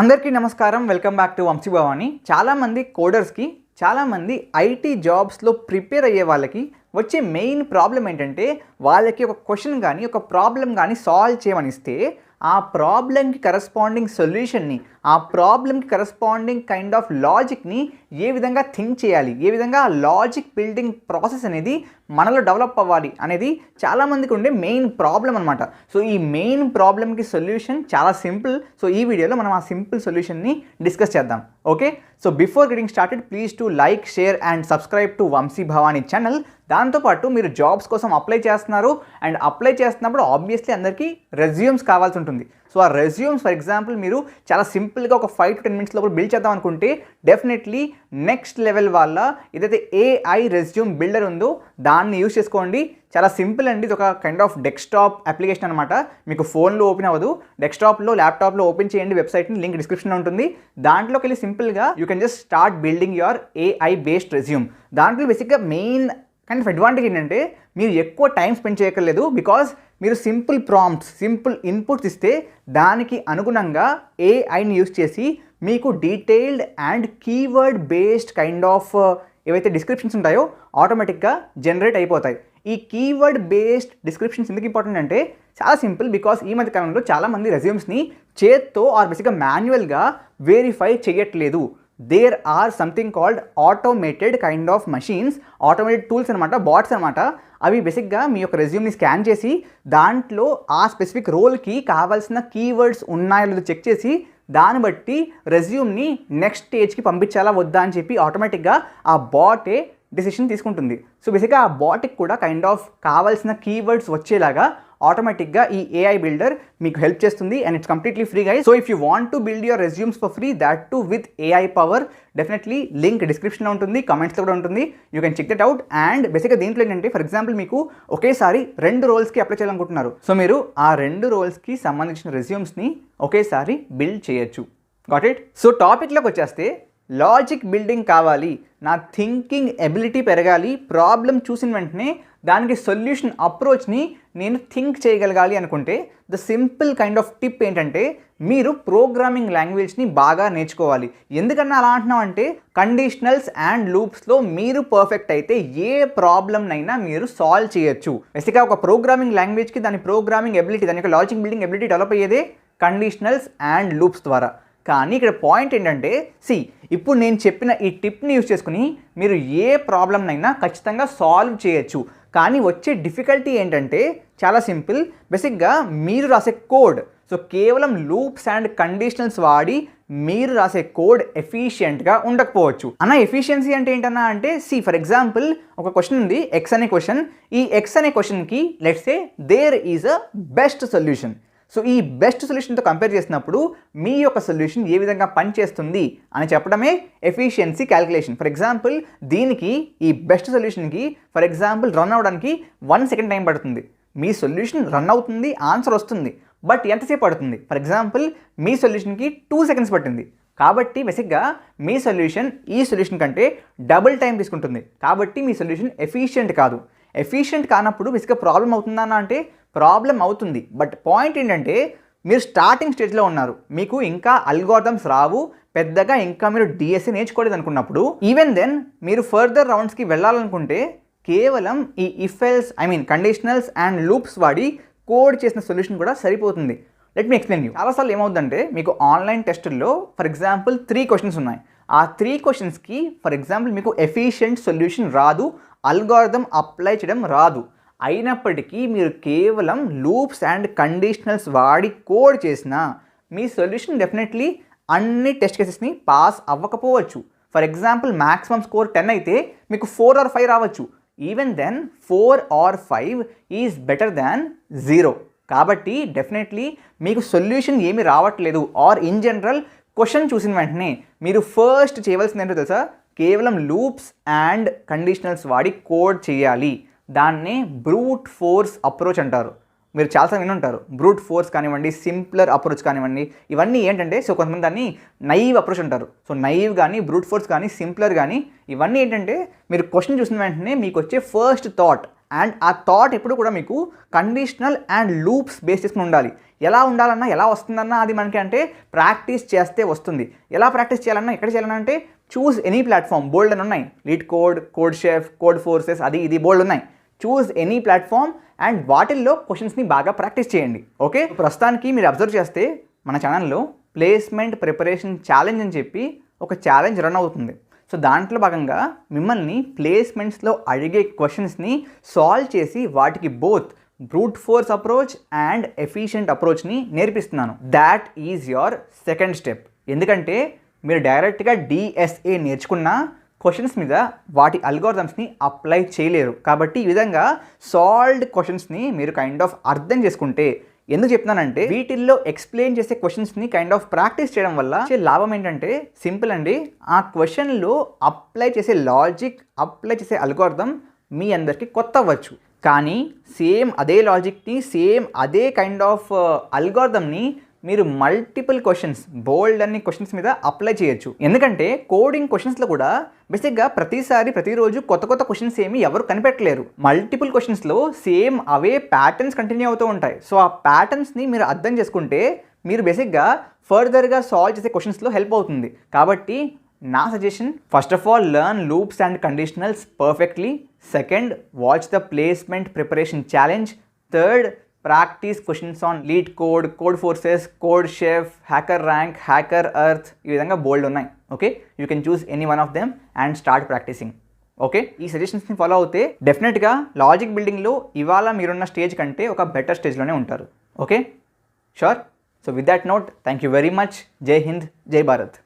అందరికీ నమస్కారం. Welcome back to Vamshi Bhavani. చాలామంది కోడర్స్కి, చాలామంది ఐటీ జాబ్స్లో ప్రిపేర్ అయ్యే వాళ్ళకి వచ్చే మెయిన్ ప్రాబ్లం ఏంటంటే, వాళ్ళకి ఒక క్వశ్చన్ కానీ ఒక ప్రాబ్లం కానీ సాల్వ్ చేయమనిస్తే ఆ ప్రాబ్లంకి కరస్పాండింగ్ సొల్యూషన్ని, ఆ ప్రాబ్లంకి కరస్పాండింగ్ కైండ్ ఆఫ్ లాజిక్ని ఏ విధంగా థింక్ చేయాలి, ఏ విధంగా ఆ లాజిక్ బిల్డింగ్ ప్రాసెస్ అనేది మనలో డెవలప్ అవ్వాలి అనేది చాలామందికి ఉండే మెయిన్ ప్రాబ్లం అనమాట. సో ఈ మెయిన్ ప్రాబ్లమ్కి సొల్యూషన్ చాలా సింపుల్. సో ఈ వీడియోలో మనం ఆ సింపుల్ సొల్యూషన్ని డిస్కస్ చేద్దాం. Okay, so before getting started please to like, share and subscribe to Vamshi Bhavani channel. దాంతోపాటు మీరు జాబ్స్ కోసం అప్లై చేస్తున్నారు అండ్ అప్లై చేస్తున్నప్పుడు ఆబ్వియస్లీ అందరికీ రెజ్యూమ్స్ కావాల్సి ఉంటుంది. సో ఆ రెజ్యూమ్స్ ఫర్ ఎగ్జాంపుల్ మీరు చాలా సింపుల్గా ఒక 5 to 10 minutes లోపల బిల్డ్ చేద్దాం అనుకుంటే డెఫినెట్లీ నెక్స్ట్ లెవెల్ వాళ్ళ ఏదైతే ఏఐ రెజ్యూమ్ బిల్డర్ ఉందో దాన్ని యూజ్ చేసుకోండి. చాలా సింపుల్ అండి. ఇది ఒక కైండ్ ఆఫ్ డెస్క్టాప్ అప్లికేషన్ అనమాట. మీకు ఫోన్లో ఓపెన్ అవ్వదు, డెస్క్టాప్లో ల్యాప్టాప్లో ఓపెన్ చేయండి వెబ్సైట్ని, లింక్ డిస్క్రిప్షన్లో ఉంటుంది. దాంట్లోకి వెళ్ళి సింపుల్గా you can just start building your AI based resume. దాంట్లో బేసిక్గా మెయిన్ కైండ్ ఆఫ్ అడ్వాంటేజ్ ఏంటంటే మీరు ఎక్కువ టైం స్పెండ్ చేయక్కర్లేదు. బికాజ్ మీరు సింపుల్ ప్రాంప్ట్స్, సింపుల్ ఇన్పుట్స్ ఇస్తే దానికి అనుగుణంగా ఏఐని యూజ్ చేసి మీకు detailed and keyword based kind of ఏవైతే డిస్క్రిప్షన్స్ ఉంటాయో ఆటోమేటిక్గా జనరేట్ అయిపోతాయి. ఈ కీవర్డ్ బేస్డ్ డిస్క్రిప్షన్స్ ఎందుకు ఇంపార్టెంట్ అంటే చాలా సింపుల్. బికాస్ ఈ మధ్య కాలంలో చాలామంది రెజ్యూమ్స్ని చేత్తో ఆర్ బేసిక్గా మాన్యువల్గా వెరిఫై చేయట్లేదు. There are something called automated kind of machines, automated tools అనమాట, బాట్స్ అనమాట. అవి బేసిక్గా మీ యొక్క రెజ్యూమ్ని స్కాన్ చేసి దాంట్లో ఆ స్పెసిఫిక్ రోల్కి కావాల్సిన కీవర్డ్స్ ఉన్నాయో లేదో చెక్ చేసి దాన్ని బట్టి రెజ్యూమ్ని నెక్స్ట్ స్టేజ్కి పంపించాలా వద్దా అని చెప్పి ఆటోమేటిక్గా ఆ బాటే డిసిషన్ తీసుకుంటుంది. సో బేసిక్గా ఆ బాట్కి కూడా కైండ్ ఆఫ్ కావాల్సిన కీవర్డ్స్ వచ్చేలాగా ఆటోమేటిక్గా ఈ ఏఐ బిల్డర్ మీకు హెల్ప్ చేస్తుంది and it's completely free guys. So if you want to build your resumes for free, that too with AI power, definitely link డిస్క్రిప్షన్లో ఉంటుంది, కమెంట్స్లో కూడా ఉంటుంది. You can check that out. And బేసిక్గా దీంట్లో ఏంటంటే ఫర్ ఎగ్జాంపుల్ మీకు ఒకేసారి 2 రోల్స్కి అప్లై చేయాలనుకుంటున్నారు. సో మీరు ఆ 2 రోల్స్కి సంబంధించిన రెజ్యూమ్స్ని ఒకేసారి బిల్డ్ చేయొచ్చు. Got it? సో టాపిక్లోకి వచ్చేస్తే లాజిక్ బిల్డింగ్ కావాలి, నా థింకింగ్ ఎబిలిటీ పెరగాలి, ప్రాబ్లం చూసిన వెంటనే దానికి సొల్యూషన్ అప్రోచ్ని నేను థింక్ చేయగలగాలి అనుకుంటే the simple kind of tip ఏంటంటే మీరు ప్రోగ్రామింగ్ లాంగ్వేజ్ని బాగా నేర్చుకోవాలి. ఎందుకన్నా అలా అంటున్నాం అంటే కండిషనల్స్ అండ్ లూప్స్లో మీరు పర్ఫెక్ట్ అయితే ఏ ప్రాబ్లమ్నైనా మీరు సాల్వ్ చేయొచ్చు. బేసిక్గా ఒక ప్రోగ్రామింగ్ లాంగ్వేజ్కి దాని ప్రోగ్రామింగ్ ఎబిలిటీ, దాని యొక్క లాజిక్ బిల్డింగ్ ఎబిలిటీ డెవలప్ అయ్యేదే కండిషనల్స్ అండ్ లూప్స్ ద్వారా. కానీ ఇక్కడ పాయింట్ ఏంటంటే ఇప్పుడు నేను చెప్పిన ఈ టిప్ని యూజ్ చేసుకుని మీరు ఏ ప్రాబ్లమ్నైనా ఖచ్చితంగా సాల్వ్ చేయొచ్చు. కానీ వచ్చే డిఫికల్టీ ఏంటంటే చాలా సింపుల్. బేసిక్గా మీరు రాసే కోడ్, సో కేవలం లూప్స్ అండ్ కండిషనల్స్ వాడి మీరు రాసే కోడ్ ఎఫిషియెంట్గా ఉండకపోవచ్చు. అన్న ఎఫిషియన్సీ అంటే ఏంటన్నా అంటే ఫర్ ఎగ్జాంపుల్ ఒక క్వశ్చన్ ఉంది, ఎక్స్ అనే క్వశ్చన్. ఈ ఎక్స్ అనే క్వశ్చన్కి let's say there is a best solution. So ఈ బెస్ట్ సొల్యూషన్తో కంపేర్ చేసినప్పుడు మీ యొక్క సొల్యూషన్ ఏ విధంగా పనిచేస్తుంది అని చెప్పడమే ఎఫిషియన్సీ క్యాలిక్యులేషన్. ఫర్ ఎగ్జాంపుల్ దీనికి, ఈ బెస్ట్ సొల్యూషన్కి ఫర్ ఎగ్జాంపుల్ రన్ అవ్వడానికి 1 second టైం పడుతుంది. మీ సొల్యూషన్ రన్ అవుతుంది, ఆన్సర్ వస్తుంది, బట్ ఎంతసేపు పడుతుంది? ఫర్ ఎగ్జాంపుల్ మీ సొల్యూషన్కి 2 seconds పట్టింది. కాబట్టి బేసిక్గా మీ సొల్యూషన్ ఈ సొల్యూషన్ కంటే డబుల్ టైం తీసుకుంటుంది. కాబట్టి మీ సొల్యూషన్ ఎఫిషియెంట్ కాదు. ఎఫిషియెంట్ కానప్పుడు బేసిక్గా ప్రాబ్లం అవుతుందా అంటే ప్రాబ్లం అవుతుంది. బట్ పాయింట్ ఏంటంటే మీరు స్టార్టింగ్ స్టేజ్లో ఉన్నారు, మీకు ఇంకా అల్గోరిథమ్స్ రావు పెద్దగా, ఇంకా మీరు డిఎస్సి నేర్చుకోలేదు అనుకున్నప్పుడు, ఈవెన్ దెన్ మీరు ఫర్దర్ రౌండ్స్కి వెళ్ళాలనుకుంటే కేవలం ఈ కండిషనల్స్ అండ్ లూప్స్ వాడి కోడ్ చేసిన సొల్యూషన్ కూడా సరిపోతుంది. Let me explain you. చాలాసార్లు ఏమవుతుందంటే మీకు ఆన్లైన్ టెస్టుల్లో ఫర్ ఎగ్జాంపుల్ 3 questions ఉన్నాయి. ఆ 3 questionsకి ఫర్ ఎగ్జాంపుల్ మీకు ఎఫిషియెంట్ సొల్యూషన్ రాదు, అల్గోరిథం అప్లై చేయడం రాదు. అయినప్పటికీ మీరు కేవలం లూప్స్ అండ్ కండిషనల్స్ వాడి కోడ్ చేసినా మీ సొల్యూషన్ డెఫినెట్లీ అన్ని టెస్ట్ కేసెస్ని పాస్ అవ్వకపోవచ్చు. ఫర్ ఎగ్జాంపుల్ మ్యాక్సిమం స్కోర్ 10 అయితే మీకు 4 or 5 రావచ్చు. Even then 4 or 5 is better than 0. కాబట్టి డెఫినెట్లీ మీకు సొల్యూషన్ ఏమి రావట్లేదు ఆర్ ఇన్ జనరల్ క్వశ్చన్ చూసిన వెంటనే మీరు ఫస్ట్ చేయవలసింది ఏంటో తెలుసా? కేవలం లూప్స్ అండ్ కండిషనల్స్ వాడి కోడ్ చేయాలి. దాన్నే బ్రూట్ ఫోర్స్ అప్రోచ్ అంటారు. మీరు చాలాసార్లు వినుంటారు. బ్రూట్ ఫోర్స్ కానివ్వండి, సింప్లర్ అప్రోచ్ కానివ్వండి, ఇవన్నీ ఏంటంటే సో కొంతమంది దాన్ని నైవ్ అప్రోచ్ అంటారు. సో నైవ్ కానీ, బ్రూట్ ఫోర్స్ కానీ, సింప్లర్ కానీ, ఇవన్నీ ఏంటంటే మీరు క్వశ్చన్ చూసిన వెంటనే మీకు వచ్చే ఫస్ట్ థాట్ అండ్ ఆ థాట్ ఎప్పుడు కూడా మీకు కండిషనల్ అండ్ లూప్స్ బేస్ చేసుకుని ఉండాలి. ఎలా ఉండాలన్నా, ఎలా వస్తుందన్నా అది మనకి అంటే ప్రాక్టీస్ చేస్తే వస్తుంది. ఎలా ప్రాక్టీస్ చేయాలన్నా, ఎక్కడ చేయాలన్నా అంటే చూస్ ఎనీ ప్లాట్ఫామ్, బోల్డ్ అని ఉన్నాయి. Lead code, code chef, code forces, అది ఇది బోల్డ్ ఉన్నాయి. చూస్ ఎనీ ప్లాట్ఫామ్ అండ్ వాటిల్లో క్వశ్చన్స్ని బాగా ప్రాక్టీస్ చేయండి. ఓకే, ప్రస్తుతానికి మీరు అబ్జర్వ్ చేస్తే మన ఛానల్లో ప్లేస్మెంట్ ప్రిపరేషన్ ఛాలెంజ్ అని చెప్పి ఒక ఛాలెంజ్ రన్ అవుతుంది. సో దాంట్లో భాగంగా మిమ్మల్ని ప్లేస్మెంట్స్లో అడిగే క్వశ్చన్స్ని సాల్వ్ చేసి వాటికి both brute force approach and efficient అప్రోచ్ని నేర్పిస్తున్నాను. That is your second step. ఎందుకంటే మీరు డైరెక్ట్గా డిఎస్ఏ నేర్చుకున్న క్వశ్చన్స్ మీద వాటి అల్గోరిథమ్స్ని అప్లై చేయలేరు. కాబట్టి ఈ విధంగా సాల్వ్డ్ క్వశ్చన్స్ని మీరు కైండ్ ఆఫ్ అర్థం చేసుకుంటే, ఎందుకు చెప్తున్నానంటే వీటిల్లో ఎక్స్ప్లెయిన్ చేసే క్వశ్చన్స్ని కైండ్ ఆఫ్ ప్రాక్టీస్ చేయడం వల్ల వచ్చే లాభం ఏంటంటే సింపుల్ అండి. ఆ క్వశ్చన్లో అప్లై చేసే లాజిక్, అప్లై చేసే అల్గోరిథం మీ అందరికీ కొత్త అవ్వచ్చు. కానీ సేమ్ అదే లాజిక్ని, సేమ్ అదే కైండ్ ఆఫ్ అల్గోరిథంని మీరు మల్టిపుల్ క్వశ్చన్స్, బోల్డ్ అన్ని క్వశ్చన్స్ మీద అప్లై చేయొచ్చు. ఎందుకంటే కోడింగ్ క్వశ్చన్స్లో కూడా బేసిక్గా ప్రతిరోజు కొత్త కొత్త క్వశ్చన్స్ ఏమి ఎవరు కనిపెట్టలేరు. మల్టిపుల్ క్వశ్చన్స్లో సేమ్ అవే ప్యాటర్న్స్ కంటిన్యూ అవుతూ ఉంటాయి. సో ఆ ప్యాటర్న్స్ని మీరు అర్థం చేసుకుంటే మీరు బేసిక్గా ఫర్దర్గా సాల్వ్ చేసే క్వశ్చన్స్లో హెల్ప్ అవుతుంది. కాబట్టి నా suggestion, first of all learn loops and conditionals perfectly. Second, watch the placement preparation challenge. Third, practice questions on LeetCode, Codeforces, CodeChef, HackerRank, HackerEarth, ఈ విధంగా బోల్డ్ ఉన్నాయి. Okay, you can choose any one of them and start practicing. Okay, ఈ సజెషన్స్ని follow అవుతే డెఫినెట్గా logic బిల్డింగ్లో ఇవాళ మీరున్న స్టేజ్ కంటే ఒక బెటర్ స్టేజ్లోనే ఉంటారు. Okay, sure. So with that note, thank you very much. జై హింద్, జై భారత్.